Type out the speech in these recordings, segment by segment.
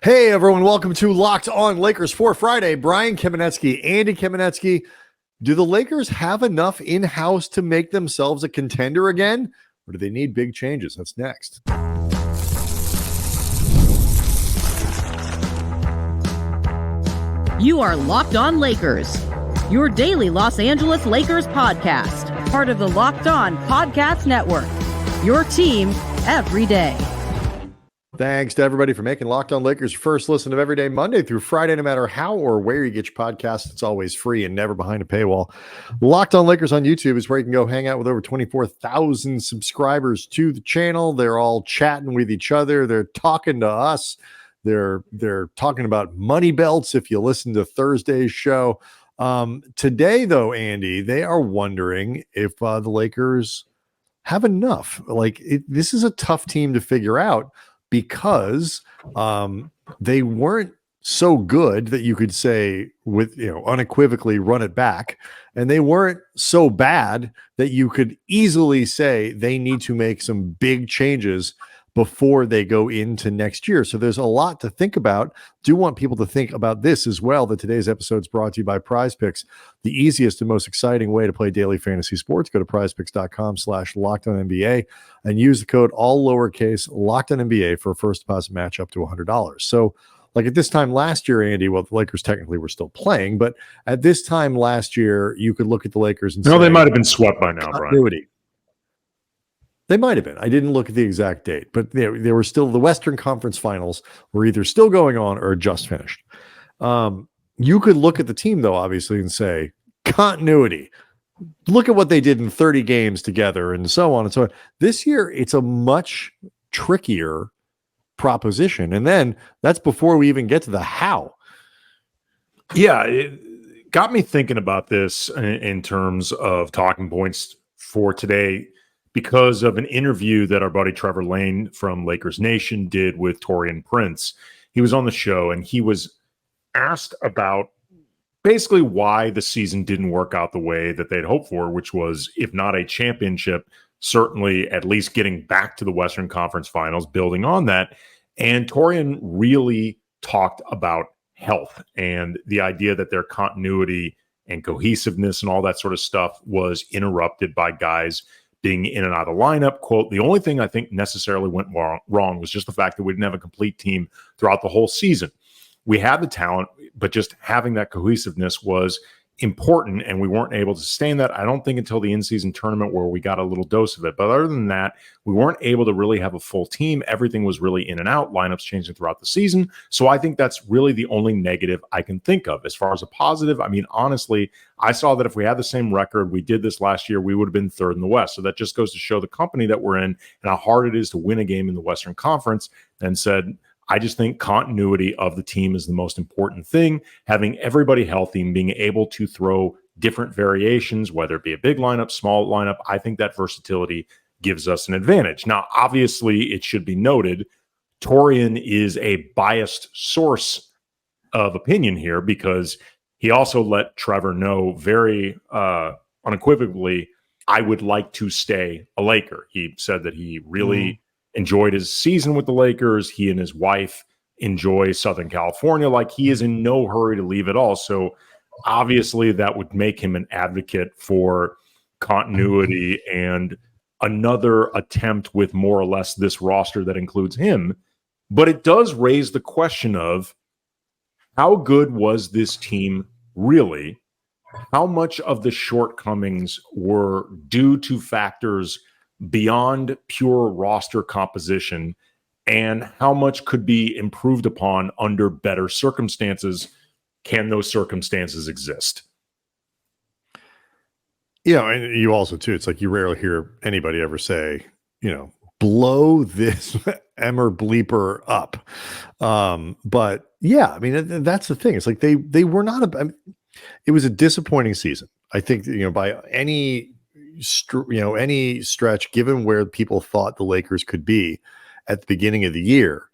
Hey everyone, welcome to Locked On Lakers for Friday. Brian Kamenetsky, Andy Kamenetsky. Do the Lakers have enough in-house to make themselves a contender again? Or do they need big changes? That's next. You are Locked On Lakers, your daily Los Angeles Lakers podcast, part of the Locked On Podcast Network, your team every day. Thanks to everybody for making Locked On Lakers your first listen of every day, Monday through Friday, no matter how or where you get your podcast. It's always free and never behind a paywall. Locked On Lakers on YouTube is where you can go hang out with over 24,000 subscribers to the channel. They're all chatting with each other. They're talking to us. They're talking about money belts if you listen to Thursday's show. Today, though, Andy, they are wondering if the Lakers have enough. This is a tough team to figure out, because they weren't so good that you could say unequivocally run it back, and they weren't so bad that you could easily say they need to make some big changes before they go into next year. So there's a lot to think about. Do want people to think about this as well, that today's episode is brought to you by Prize Picks, the easiest and most exciting way to play daily fantasy sports. Go to prizepicks.com/LockedOnNBA and use the code all lowercase LockedOnNBA for a first deposit match up to $100. So like at this time last year, Andy, well, the Lakers technically were still playing, but at this time last year, you could look at the Lakers and say, they might have been swept by now, Brian. They might have been. I didn't look at the exact date, but they were still, the Western Conference Finals were either still going on or just finished. You could look at the team, though, obviously, and say, continuity. Look at what they did in 30 games together and so on and so on. This year, it's a much trickier proposition. And then that's before we even get to the how. Yeah, it got me thinking about this in terms of talking points for today, because of an interview that our buddy Trevor Lane from Lakers Nation did with Taurean Prince. He was on the show and he was asked about basically why the season didn't work out the way that they'd hoped for, which was, if not a championship, certainly at least getting back to the Western Conference Finals, building on that. And Taurean really talked about health and the idea that their continuity and cohesiveness and all that sort of stuff was interrupted by guys being in and out of the lineup. Quote, the only thing I think necessarily went wrong was just the fact that we didn't have a complete team throughout the whole season. We had the talent, but just having that cohesiveness was important, and we weren't able to sustain that, I don't think, until the in-season tournament, where we got a little dose of it. But other than that, we weren't able to really have a full team. Everything was really in and out, lineups changing throughout the season. So I think that's really the only negative I can think of. As far as a positive, I mean, honestly, I saw that if we had the same record we did this last year, we would have been third in the West. So that just goes to show the company that we're in and how hard it is to win a game in the Western Conference, and said, I just think continuity of the team is the most important thing. Having everybody healthy and being able to throw different variations, whether it be a big lineup, small lineup, I think that versatility gives us an advantage. Now, obviously, it should be noted, Taurean is a biased source of opinion here, because he also let Trevor know very unequivocally, I would like to stay a Laker. He said that he really enjoyed his season with the Lakers. He and his wife enjoy Southern California. Like, he is in no hurry to leave at all. So obviously that would make him an advocate for continuity and another attempt with more or less this roster that includes him. But it does raise the question of, how good was this team really? How much of the shortcomings were due to factors beyond pure roster composition, and how much could be improved upon under better circumstances? Can those circumstances exist? Yeah, and you also, too, it's like you rarely hear anybody ever say, blow this Emmer bleeper up. But yeah, I mean, that's the thing. It's like they were not it was a disappointing season. I think, by any stretch, given where people thought the Lakers could be at the beginning of the year,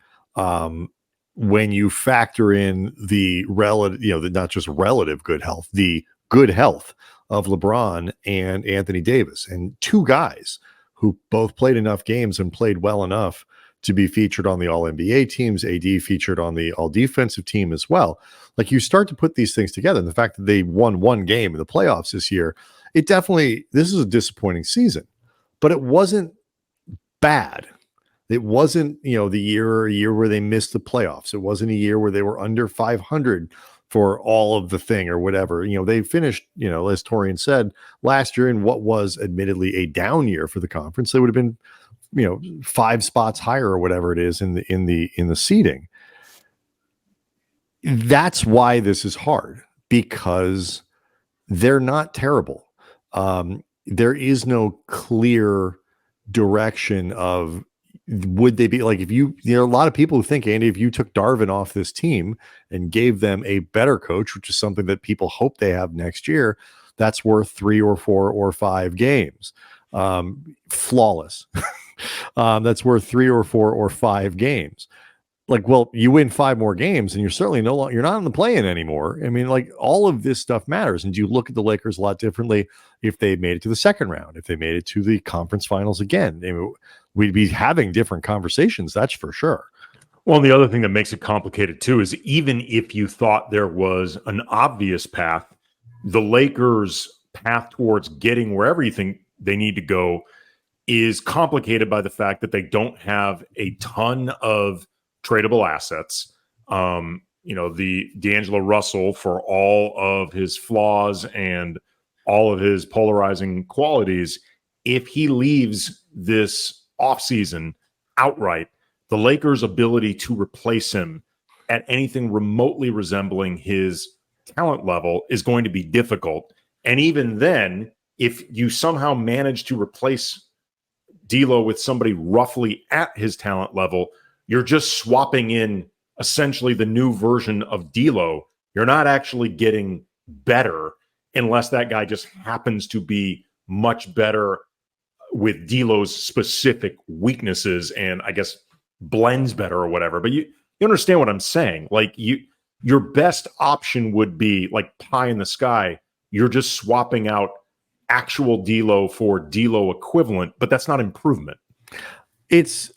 when you factor in the relative, not just relative good health, the good health of LeBron and Anthony Davis, and two guys who both played enough games and played well enough to be featured on the all NBA teams, AD featured on the all defensive team as well. Like, you start to put these things together, and the fact that they won one game in the playoffs this year, this is a disappointing season, but it wasn't bad. It wasn't, the year where they missed the playoffs. It wasn't a year where they were under 500 for all of the thing or whatever. They finished, as Taurean said, last year in what was admittedly a down year for the conference. They would have been, 5 spots higher or whatever it is in the seeding. That's why this is hard, because they're not terrible. There is no clear direction of, would they be like, if a lot of people who think, Andy, if you took Darvin off this team and gave them a better coach, which is something that people hope they have next year, that's worth 3 or 4 or 5 games. Flawless. That's worth 3 or 4 or 5 games. Like, well, you win 5 more games and you're certainly you're not in the play-in anymore. I mean, like, all of this stuff matters. And you look at the Lakers a lot differently if they made it to the second round, if they made it to the conference finals again. We'd be having different conversations, that's for sure. Well, and the other thing that makes it complicated too is, even if you thought there was an obvious path, the Lakers' path towards getting wherever you think they need to go is complicated by the fact that they don't have a ton of tradable assets. The D'Angelo Russell, for all of his flaws and all of his polarizing qualities, if he leaves this offseason outright, the Lakers' ability to replace him at anything remotely resembling his talent level is going to be difficult. And even then, if you somehow manage to replace D'Lo with somebody roughly at his talent level, you're just swapping in essentially the new version of D'Lo. You're not actually getting better unless that guy just happens to be much better with D'Lo's specific weaknesses and, I guess, blends better or whatever. But you understand what I'm saying. Like, your best option would be like pie in the sky. You're just swapping out actual D'Lo for D'Lo equivalent, but that's not improvement.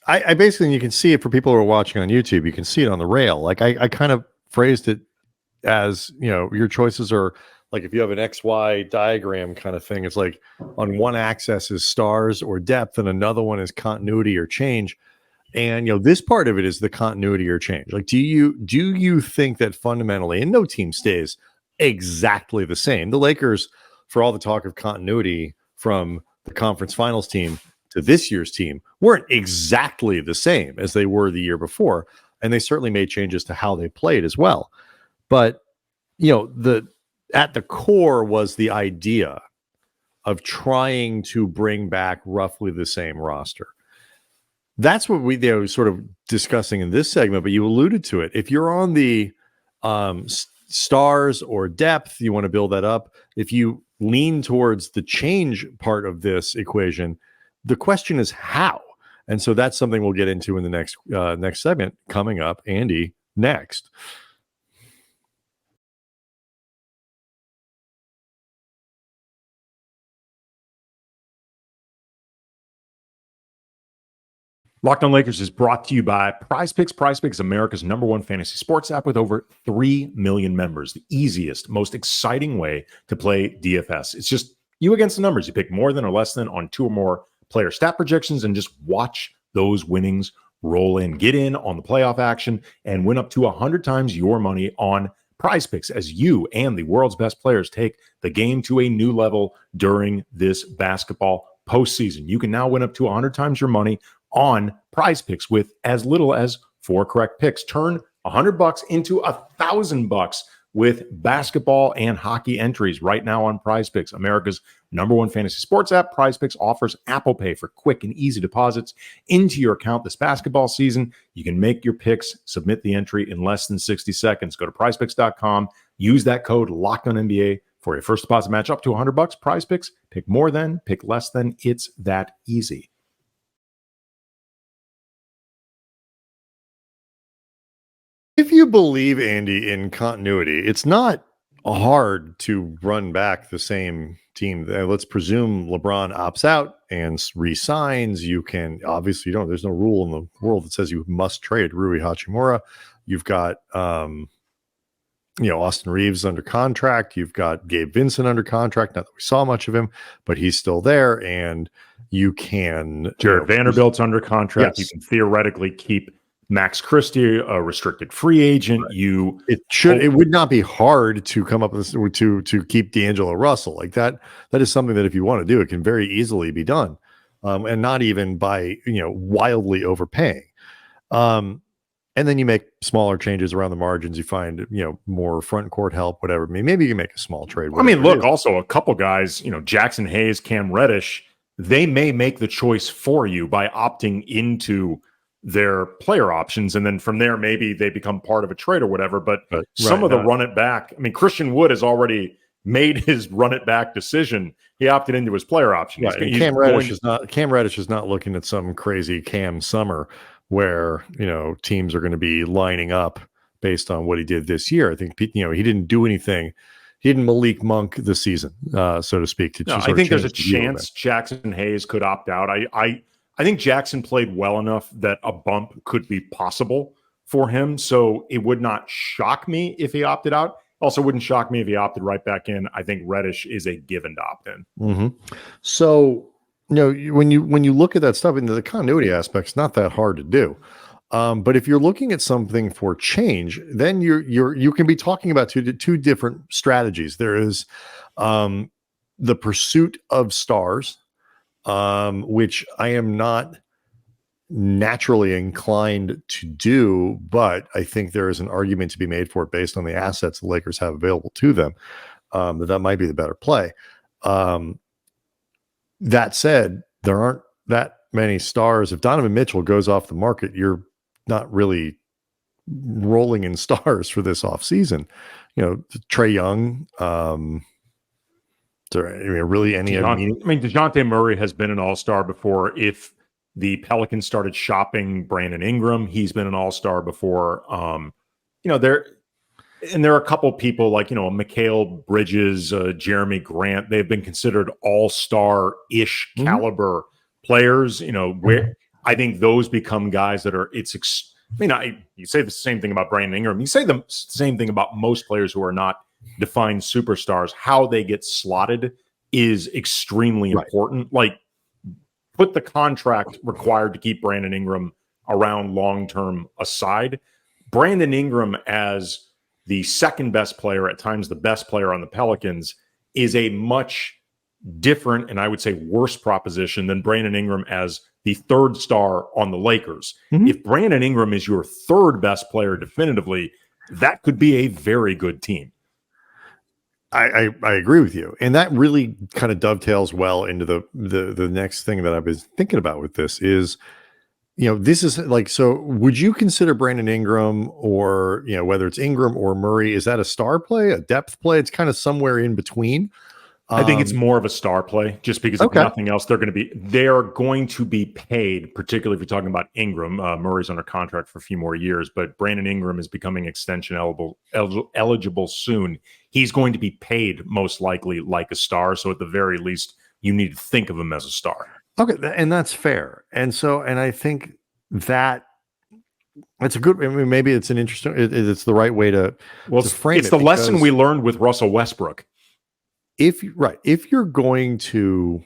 I basically, you can see it for people who are watching on YouTube, you can see it on the rail. Like, I kind of phrased it as, your choices are like, if you have an XY diagram kind of thing, it's like on one axis is stars or depth and another one is continuity or change. And, this part of it is the continuity or change. Like, do you think that fundamentally, and no team stays exactly the same. The Lakers, for all the talk of continuity from the conference finals team to this year's team, weren't exactly the same as they were the year before. And they certainly made changes to how they played as well. But, at the core was the idea of trying to bring back roughly the same roster. That's what they were sort of discussing in this segment, but you alluded to it. If you're on the stars or depth, you want to build that up. If you lean towards the change part of this equation, the question is how. And so that's something we'll get into in the next segment coming up. Andy, next. Locked On Lakers is brought to you by Prize Picks. Prize Picks is America's #1 fantasy sports app with over 3 million members. The easiest, most exciting way to play DFS. It's just you against the numbers. You pick more than or less than on 2 or more player stat projections and just watch those winnings roll in. Get in on the playoff action and win up to 100 times your money on Prize Picks as you and the world's best players take the game to a new level during this basketball postseason. You can now win up to 100 times your money on Prize Picks with as little as 4 correct picks. Turn $100 into $1,000 with basketball and hockey entries right now on Prize Picks, America's #1 fantasy sports app. Prize Picks offers Apple Pay for quick and easy deposits into your account this basketball season. You can make your picks, submit the entry in less than 60 seconds. Go to prizepicks.com, use that code LOCKEDONNBA for your first deposit match up to $100. Prize Picks, pick more than, pick less than. It's that easy. If you believe, Andy, in continuity, it's not hard to run back the same team. Let's presume LeBron opts out and resigns. You can obviously there's no rule in the world that says you must trade Rui Hachimura. You've got Austin Reeves under contract. You've got Gabe Vincent under contract. Not that we saw much of him, but he's still there. And you can Jared Vanderbilt's under contract. Yes. You can theoretically keep Max Christie, a restricted free agent. Right. It would not be hard to come up with to keep D'Angelo Russell like that. That is something that if you want to do, it can very easily be done, and not even by wildly overpaying. And then you make smaller changes around the margins. You find more front court help, whatever. Maybe you can make a small trade. I mean, look, also a couple guys, Jackson Hayes, Cam Reddish, they may make the choice for you by opting into their player options, and then from there maybe they become part of a trade or whatever. But some of the run it back, I mean, Christian Wood has already made his run it back decision. He opted into his player option. Right. Cam Reddish is not looking at some crazy Cam summer where teams are going to be lining up based on what he did this year. I think he didn't do anything. He didn't Malik Monk this season, so to speak. I think there's a chance Jackson Hayes could opt out. I think Jackson played well enough that a bump could be possible for him. So it would not shock me if he opted out. Also wouldn't shock me if he opted right back in. I think Reddish is a given to opt in. Mm-hmm. So, when you look at that stuff, into the continuity aspect, it's not that hard to do. But if you're looking at something for change, then you can be talking about two different strategies. There is the pursuit of stars, which I am not naturally inclined to do, but I think there is an argument to be made for it based on the assets the Lakers have available to them. That might be the better play. That said, there aren't that many stars. If Donovan Mitchell goes off the market, you're not really rolling in stars for this offseason. Trae Young, DeJounte Murray has been an all-star before. If the Pelicans started shopping Brandon Ingram, he's been an all-star before. There are a couple people like, Mikal Bridges, Jeremy Grant. They've been considered all-star-ish caliber players, where I think those become guys that are, you say the same thing about Brandon Ingram. You say the same thing about most players who are not defined superstars. How they get slotted is extremely important. Like, put the contract required to keep Brandon Ingram around long-term aside. Brandon Ingram as the second best player, at times the best player on the Pelicans, is a much different and I would say worse proposition than Brandon Ingram as the third star on the Lakers. Mm-hmm. If Brandon Ingram is your third best player definitively, that could be a very good team. I agree with you. And that really kind of dovetails well into the next thing that I've been thinking about with this is, this is like, so would you consider Brandon Ingram or, whether it's Ingram or Murray, is that a star play, a depth play? It's kind of somewhere in between. I think it's more of a star play just because if nothing else, they're going to be paid, particularly if you're talking about Ingram. Murray's under contract for a few more years, but Brandon Ingram is becoming extension eligible soon. He's going to be paid most likely like a star. So at the very least, you need to think of him as a star. Okay. And that's fair. And I think that it's a good, maybe it's an interesting, it's the right way to frame it. It's the lesson we learned with Russell Westbrook. If you're going to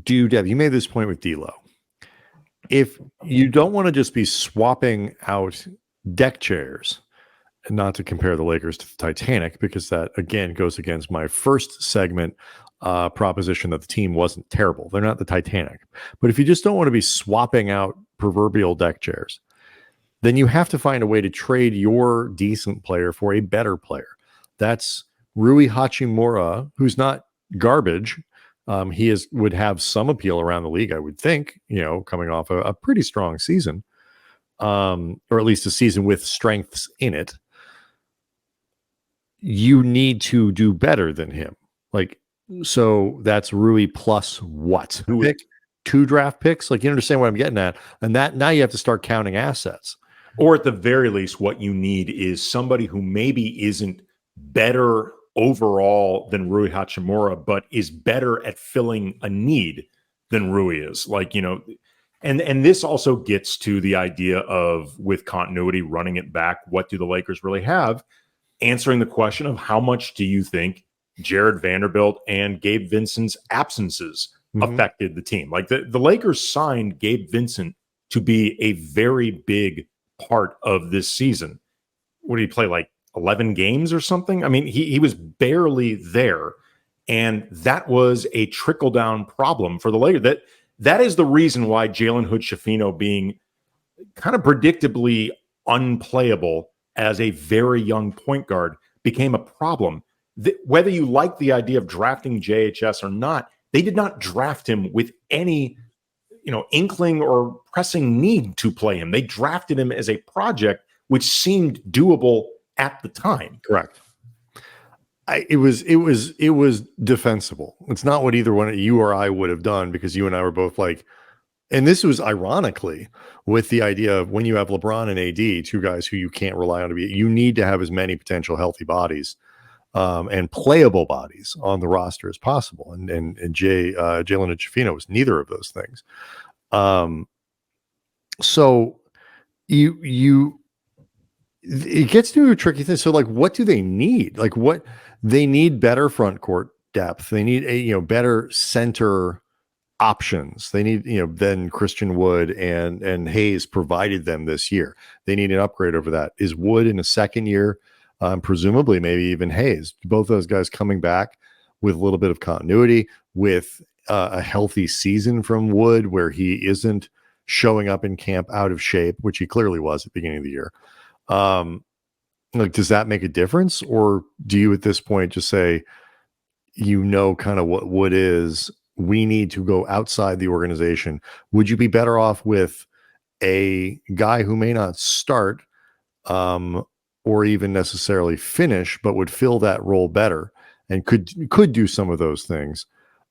do depth, you made this point with D'Lo. If you don't want to just be swapping out deck chairs, and not to compare the Lakers to the Titanic, because that again goes against my first segment proposition that the team wasn't terrible. They're not the Titanic. But if you just don't want to be swapping out proverbial deck chairs, then you have to find a way to trade your decent player for a better player. That's Rui Hachimura, who's not garbage. He would have some appeal around the league, I would think, coming off a pretty strong season, or at least a season with strengths in it. You need to do better than him. So that's Rui plus what? Two draft picks? You understand what I'm getting at? And that now you have to start counting assets. Or at the very least, what you need is somebody who maybe isn't better overall than Rui Hachimura, but is better at filling a need than Rui is. Like, and this also gets to the idea of, with continuity, running it back, what do the Lakers really have? Answering the question of how much do you think Jared Vanderbilt and Gabe Vincent's absences affected the team? Like the Lakers signed Gabe Vincent to be a very big part of this season. What did he play, like 11 games or something? I mean, he was barely there. And that was a trickle-down problem for the Lakers. That is the reason why Jalen Hood-Schifino being kind of predictably unplayable as a very young point guard became a problem. Whether you like the idea of drafting JHS or not, they did not draft him with any inkling or pressing need to play him. They drafted him as a project, which seemed doable at the time. Correct. It was defensible. It's not what either one of you or I would have done, because you and I were both like, and this was ironically with the idea of when you have LeBron and AD, two guys who you can't rely on to be, you need to have as many potential healthy bodies and playable bodies on the roster as possible. And Jalen Hood-Schifino was neither of those things. So it gets to a tricky thing. So like, what do they need? Like, what they need better front court depth. They need better center options. They need, then Christian Wood and Hayes provided them this year. They need an upgrade over that. Is Wood in a second year? Presumably maybe even Hayes. Both those guys coming back with a little bit of continuity, with a healthy season from Wood where he isn't showing up in camp out of shape, which he clearly was at the beginning of the year. Like, does that make a difference? Or do you at this point just say, kind of what Wood is, we need to go outside the organization? Would you be better off with a guy who may not start or even necessarily finish, but would fill that role better and could do some of those things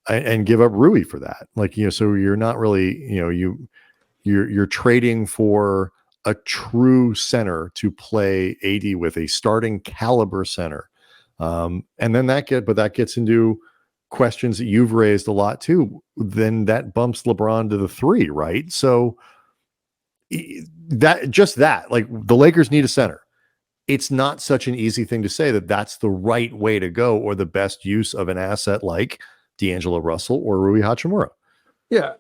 and give up Rui for that? Like, so you're not really, you're trading for a true center to play AD with, a starting caliber center. And then that gets into questions that you've raised a lot too. Then that bumps LeBron to the 3, right? So that like, the Lakers need a center. It's not such an easy thing to say that that's the right way to go or the best use of an asset like D'Angelo Russell or Rui Hachimura. Yeah.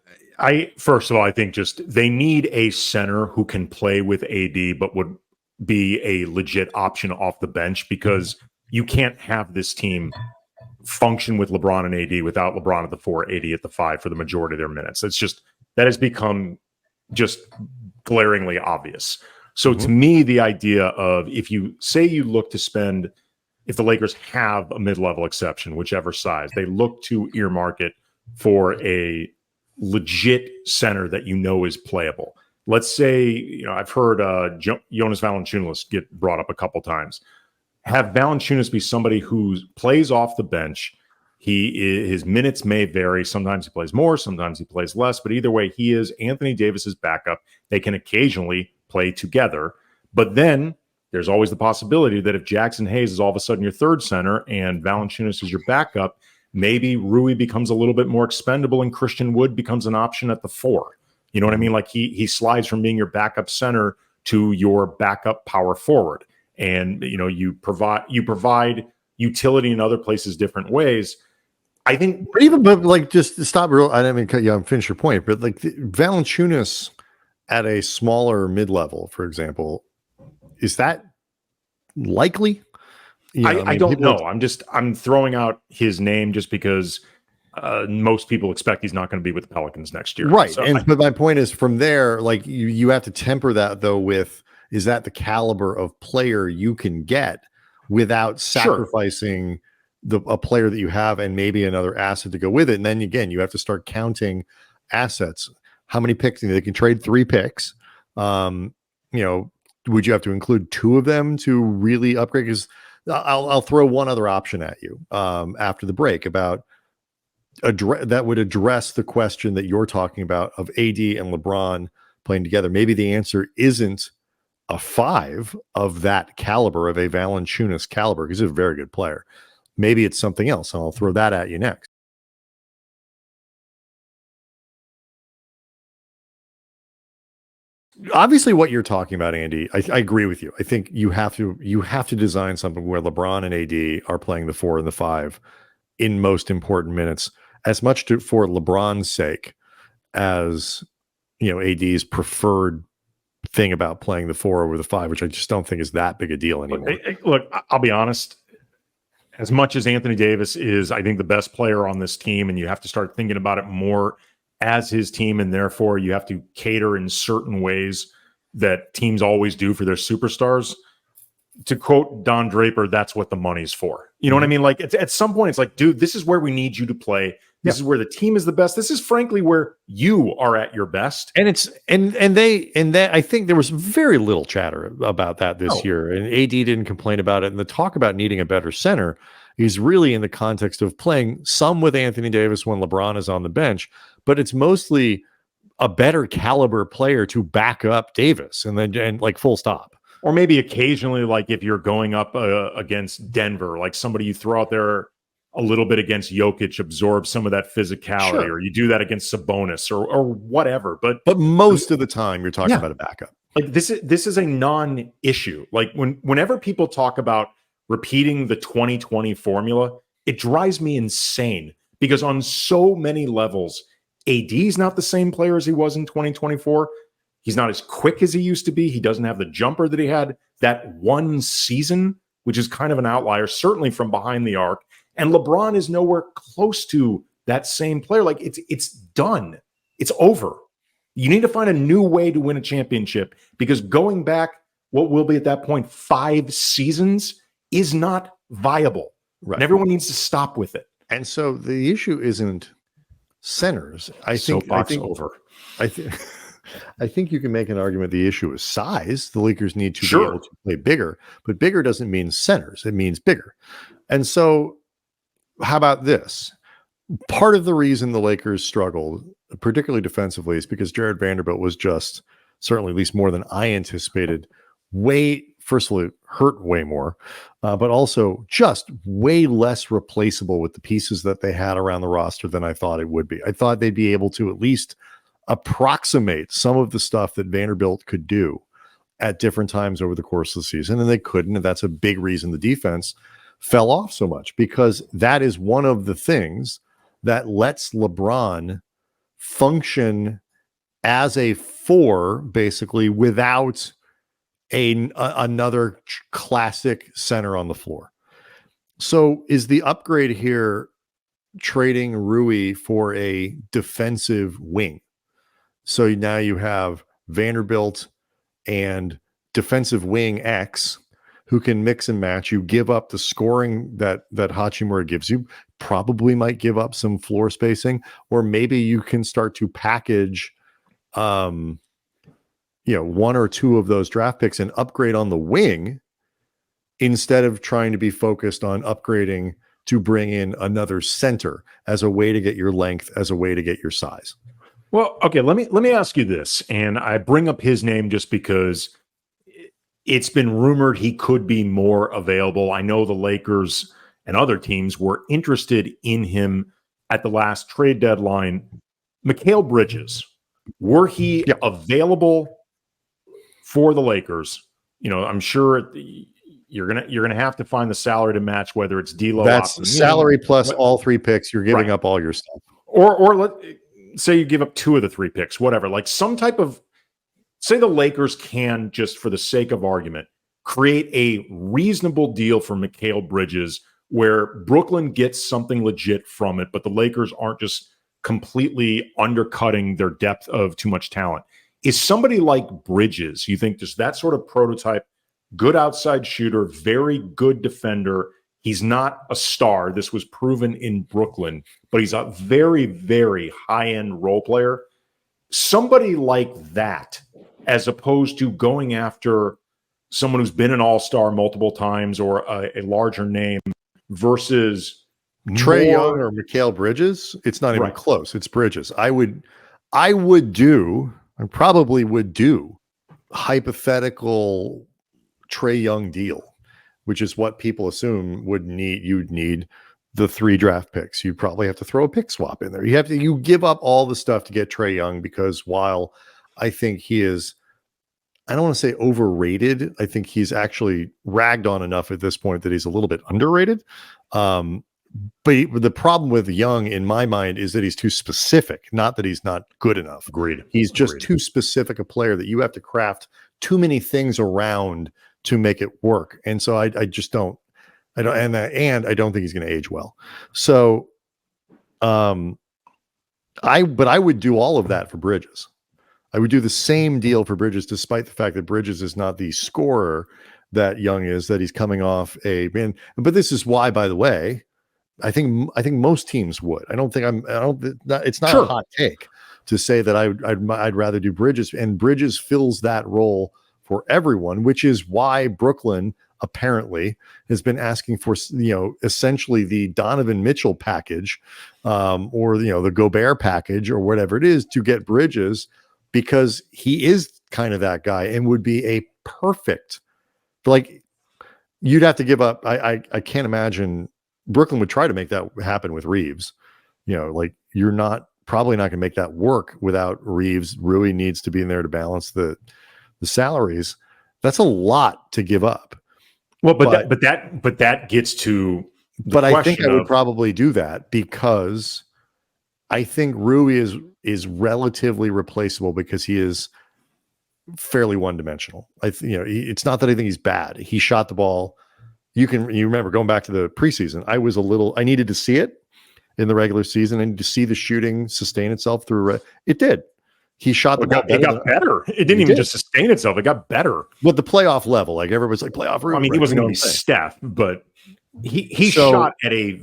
First of all, I think just they need a center who can play with AD, but would be a legit option off the bench, because you can't have this team function with LeBron and AD without LeBron at the 4, AD at the 5 for the majority of their minutes. It's just, that has become just glaringly obvious. So to me, the idea of, if you say you look to spend, if the Lakers have a mid-level exception, whichever size, they look to earmark it for a legit center that is playable. Let's say, I've heard Jonas Valanciunas get brought up a couple times. Have Valanciunas be somebody who plays off the bench. His minutes may vary. Sometimes he plays more, sometimes he plays less, but either way, he is Anthony Davis's backup. They can occasionally play together, but then there's always the possibility that if Jackson Hayes is all of a sudden your third center and Valanciunas is your backup, maybe Rui becomes a little bit more expendable and Christian Wood becomes an option at the 4. You know what I mean? Like he slides from being your backup center to your backup power forward. And, you provide utility in other places, different ways. I think, but like, just to stop real, I didn't mean to cut you off, finish your point, but like Valanciunas at a smaller mid-level, for example, is that likely? I don't know. I'm throwing out his name just because most people expect he's not going to be with the Pelicans next year. Right. So but my point is, from there, like you have to temper that though with, is that the caliber of player you can get without sacrificing a player that you have and maybe another asset to go with it? And then again, you have to start counting assets. How many picks? They can trade 3 picks. Would you have to include 2 of them to really upgrade? Because I'll throw one other option at you after the break about that would address the question that you're talking about of AD and LeBron playing together. Maybe the answer isn't a 5 of that caliber, of a Valanciunas caliber, because he's a very good player. Maybe it's something else, and I'll throw that at you next. Obviously, what you're talking about, Andy, I agree with you. I think you have to design something where LeBron and AD are playing the 4 and the 5 in most important minutes, as much for LeBron's sake as AD's preferred thing about playing the 4 over the 5, which I just don't think is that big a deal anymore. Look, I'll be honest. As much as Anthony Davis is, I think, the best player on this team, and you have to start thinking about it more as his team, and therefore you have to cater in certain ways that teams always do for their superstars. To quote Don Draper, that's what the money's for. You know what I mean? Like, at some point, it's like, dude, this is where we need you to play. This is where the team is the best. This is frankly where you are at your best. And it's and I think there was very little chatter about that this year. And AD didn't complain about it. And the talk about needing a better center is really in the context of playing some with Anthony Davis when LeBron is on the bench, but it's mostly a better caliber player to back up Davis, and like full stop. Or maybe occasionally, like if you're going up against Denver, like somebody you throw out there a little bit against Jokic, absorb some of that physicality, or you do that against Sabonis or whatever. But most of the time you're talking about a backup. Like this is a non-issue. Like whenever people talk about repeating the 2020 formula, it drives me insane, because on so many levels, AD is not the same player as he was in 2024. He's not as quick as he used to be. He doesn't have the jumper that he had that one season, which is kind of an outlier, certainly from behind the arc. And LeBron is nowhere close to that same player. Like it's done. It's over. You need to find a new way to win a championship, because going back what will be at that point 5 seasons is not viable. Right. And everyone needs to stop with it. And so the issue isn't centers. I think over. I think you can make an argument the issue is size. The Lakers need to be able to play bigger, but bigger doesn't mean centers. It means bigger. And so how about this? Part of the reason the Lakers struggled, particularly defensively, is because Jared Vanderbilt was just, certainly at least more than I anticipated, first of all, it hurt way more, but also just way less replaceable with the pieces that they had around the roster than I thought it would be. I thought they'd be able to at least approximate some of the stuff that Vanderbilt could do at different times over the course of the season, and they couldn't. And that's a big reason the defense fell off so much, because that is one of the things that lets LeBron function as a 4, basically, without another classic center on the floor. So is the upgrade here trading Rui for a defensive wing? So now you have Vanderbilt and defensive wing X, who can mix and match. You give up the scoring that Hachimura gives you, probably might give up some floor spacing, or maybe you can start to package, 1 or 2 of those draft picks and upgrade on the wing, instead of trying to be focused on upgrading to bring in another center as a way to get your length, as a way to get your size. Well, okay, let me ask you this, and I bring up his name just because it's been rumored he could be more available. I know the Lakers and other teams were interested in him at the last trade deadline. Mikal Bridges, were he available for the Lakers? I'm sure you're gonna have to find the salary to match, whether it's D'Lo. That's salary plus all 3 picks. You're giving up all your stuff. Or let say you give up 2 of the 3 picks, whatever. Like some type of, say the Lakers can, just for the sake of argument, create a reasonable deal for Mikal Bridges where Brooklyn gets something legit from it, but the Lakers aren't just completely undercutting their depth of too much talent. Is somebody like Bridges, you think, just that sort of prototype, good outside shooter, very good defender? He's not a star. This was proven in Brooklyn, but he's a very, very high-end role player. Somebody like that, as opposed to going after someone who's been an all-star multiple times or a larger name versus Trae Young or Mikal Bridges. It's not even close. It's Bridges. I probably would do hypothetical Trae Young deal, which is what people assume you'd need the 3 draft picks. You probably have to throw a pick swap in there. You give up all the stuff to get Trae Young, because while I think he is, I don't want to say overrated, I think he's actually ragged on enough at this point that he's a little bit underrated. But the problem with Young, in my mind, is that he's too specific, not that he's not good enough. Agreed. He's just too specific a player that you have to craft too many things around to make it work. And so I just don't, and I don't think he's going to age well. So, I would do all of that for Bridges. I would do the same deal for Bridges, despite the fact that Bridges is not the scorer that Young is, that he's coming off but this is why, by the way, I think most teams would. It's not a hot take to say that I'd rather do Bridges, and Bridges fills that role for everyone, which is why Brooklyn apparently has been asking for, essentially the Donovan Mitchell package, or, the Gobert package, or whatever it is, to get Bridges, because he is kind of that guy and would be a perfect, you'd have to give up. I can't imagine Brooklyn would try to make that happen with Reeves. You're probably not going to make that work without Reeves. Rui needs to be in there to balance the salaries. That's a lot to give up. Well, but that gets to. But I think I would probably do that, because I think Rui is relatively replaceable, because he is fairly one-dimensional. It's not that I think he's bad. He shot the ball. You remember going back to the preseason, I needed to see it in the regular season. I needed to see the shooting sustain itself through. It did. He shot the ball. It got better. It didn't even just sustain itself. It got better. But the playoff level, everybody's like playoff. He wasn't going to be Steph, but he shot at a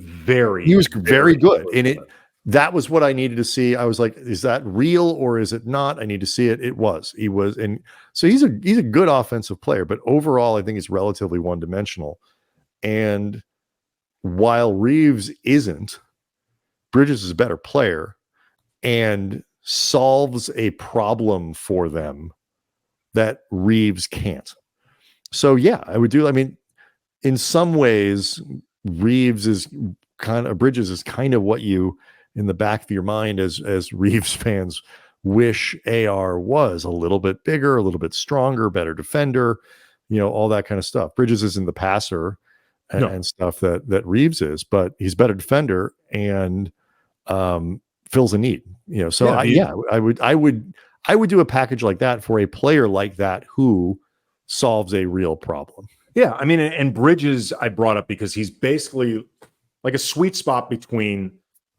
he was very good. And that was what I needed to see. I was like, is that real or is it not? I need to see it. He was. And so he's a good offensive player, but overall, I think he's relatively one-dimensional. And while Reeves isn't, Bridges is a better player and solves a problem for them that Reeves can't. So yeah, I would do. In some ways, Bridges is kind of what you, in the back of your mind, as Reeves fans, wish AR was: a little bit bigger, a little bit stronger, better defender, all that kind of stuff. Bridges isn't the passer and stuff that Reeves is, but he's a better defender and fills a need. So I would do a package like that for a player like that who solves a real problem. Yeah, and Bridges I brought up because he's basically like a sweet spot between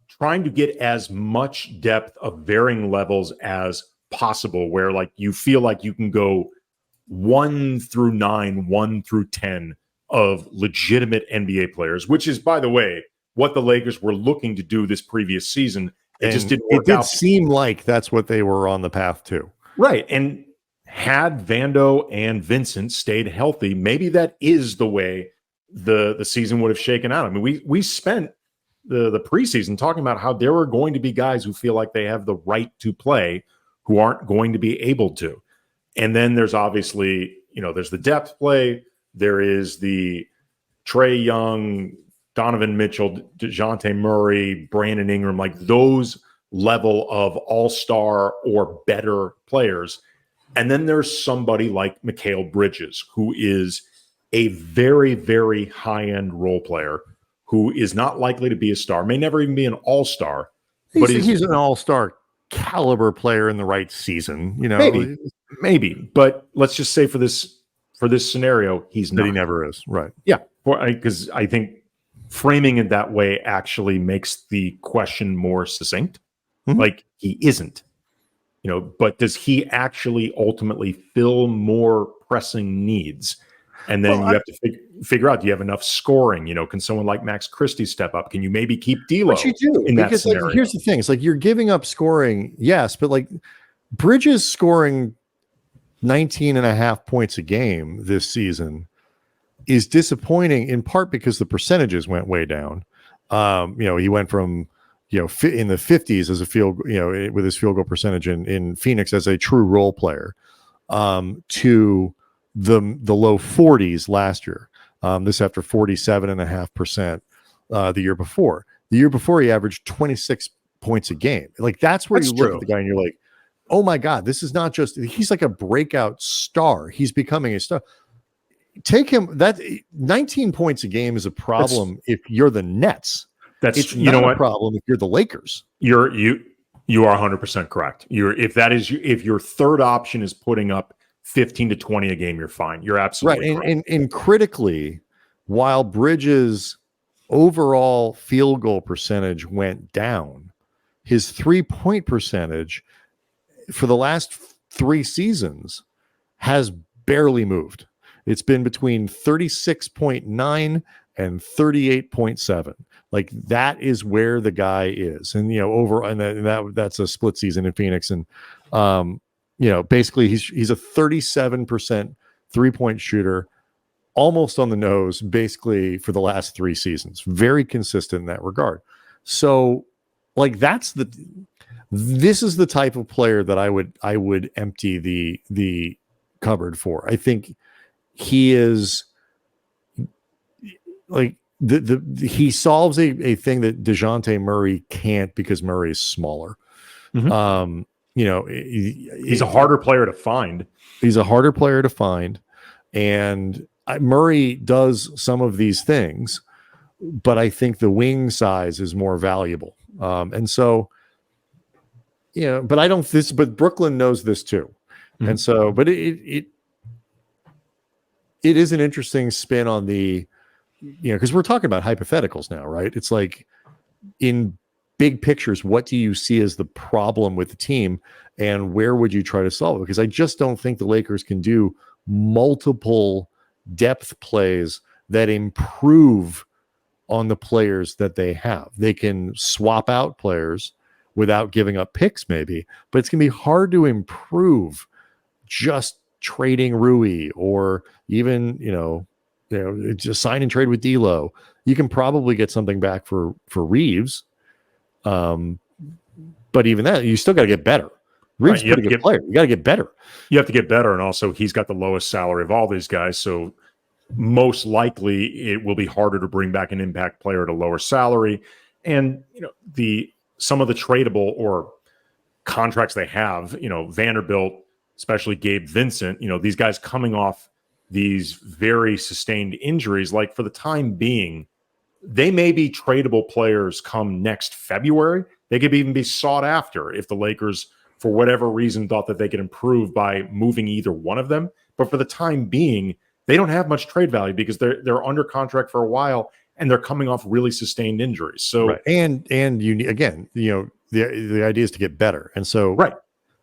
trying to get as much depth of varying levels as possible, where you feel like you can go 1 through 9, 1 through 10 of legitimate NBA players, which is, by the way, what the Lakers were looking to do this previous season. It just didn't work out. It did seem like that's what they were on the path to. Right. And had Vando and Vincent stayed healthy, maybe that is the way the season would have shaken out. We spent the preseason talking about how there are going to be guys who feel like they have the right to play who aren't going to be able to. And then there's obviously, there's the depth play. There is the Trae Young, Donovan Mitchell, DeJounte Murray, Brandon Ingram, those level of all-star or better players. And then there's somebody like Mikal Bridges, who is a very, very high-end role player, who is not likely to be a star, may never even be an all-star. But he's an all-star caliber player in the right season. Maybe. But let's just say for this scenario, he's not. He never is. Right. Yeah. Because I think framing it that way actually makes the question more succinct. Mm-hmm. He isn't, but does he actually ultimately fill more pressing needs? And then you have to figure out, do you have enough scoring? Can someone like Max Christie step up? Can you maybe keep D'Lo? But you do, in because that scenario? Here's the thing. It's you're giving up scoring. Yes. But Bridges scoring 19 and a half points a game this season is disappointing, in part because the percentages went way down. He went from, in the 50s as a with his field goal percentage in Phoenix as a true role player. to the low 40s last year. This after 47.5% the year before. The year before, he averaged 26 points a game. Like, that's where you look at the guy and you're like, oh my God, this is not just, he's like a breakout star. He's becoming a star. Take him, that 19 points a game is a problem if you're the Nets. It's not a problem if you're the Lakers. You are 100% correct. If your third option is putting up 15 to 20 a game, you're fine. You're absolutely right. And critically, while Bridges' overall field goal percentage went down, his 3-point percentage for the last 3 seasons has barely moved. It's been between 36.9 and 38.7. Like, that is where the guy is. And, that's a split season in Phoenix. And, basically he's a 37% 3-point shooter, almost on the nose, basically for the last 3 seasons. Very consistent in that regard. So, like, this is the type of player that I would empty the cupboard for. I think he is like he solves a thing that DeJounte Murray can't, because Murray is smaller. Mm-hmm. He's a harder player to find. He's a harder player to find. And Murray does some of these things, but I think the wing size is more valuable. And so, but but Brooklyn knows this too. Mm-hmm. And so, but it is an interesting spin on the, because we're talking about hypotheticals now, right? It's like, in big pictures, what do you see as the problem with the team, and where would you try to solve it? Because I just don't think the Lakers can do multiple depth plays that improve on the players that they have. They can swap out players without giving up picks, maybe, but it's going to be hard to improve just trading Rui, or even, just sign and trade with D'Lo. You can probably get something back for Reeves. But even that, you still got to get better. Reeves is a pretty good player. You got to get better. You have to get better. And also, he's got the lowest salary of all these guys. So most likely it will be harder to bring back an impact player at a lower salary. And, some of the tradable or contracts they have, Vanderbilt, especially Gabe Vincent, these guys coming off these very sustained injuries, like, for the time being, they may be tradable players come next February. They could even be sought after if the Lakers, for whatever reason, thought that they could improve by moving either one of them. But for the time being, they don't have much trade value because they're under contract for a while and they're coming off really sustained injuries. So, right. And you, again, the idea is to get better. And so, right,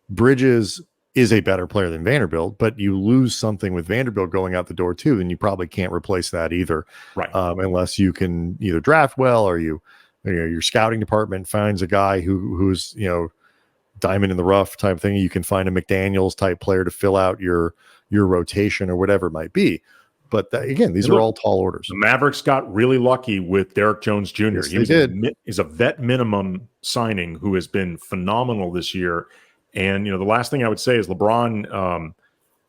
Bridges is a better player than Vanderbilt, but you lose something with Vanderbilt going out the door too, then you probably can't replace that either. Right. Unless you can either draft well, or your scouting department finds a guy who's, diamond in the rough type thing. You can find a McDaniels type player to fill out your rotation or whatever it might be. But again, these are all tall orders. The Mavericks got really lucky with Derek Jones Jr. Yes, He's a vet minimum signing who has been phenomenal this year. And, the last thing I would say is LeBron,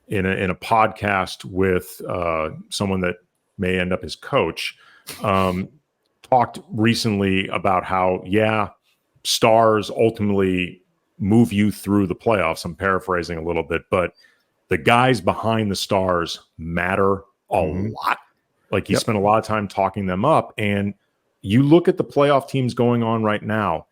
in a podcast with someone that may end up his coach, talked recently about how, stars ultimately move you through the playoffs. I'm paraphrasing a little bit, but the guys behind the stars matter a lot. Like, he spent a lot of time talking them up. And you look at the playoff teams going on right now,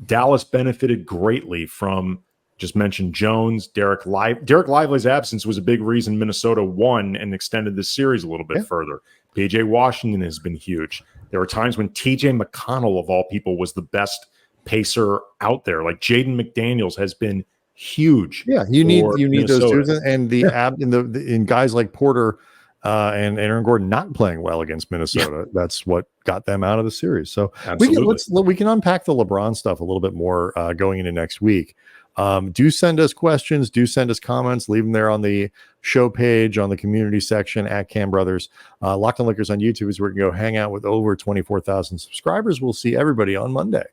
Dallas benefited greatly from, just mentioned Jones, Derek Lively's absence was a big reason Minnesota won and extended this series a little bit further. PJ Washington has been huge. There were times when TJ McConnell, of all people, was the best pacer out there. Like, Jaden McDaniels has been huge. Yeah, you need those dudes, and in guys like Porter and Aaron Gordon not playing well against Minnesota. That's what got them out of the series. So we can unpack the LeBron stuff a little bit more going into next week. Do send us questions, do send us comments, leave them there on the show page, on the community section at Cam Brothers. Locked on Lakers on YouTube is where we can go hang out with over 24,000 subscribers. We'll see everybody on Monday.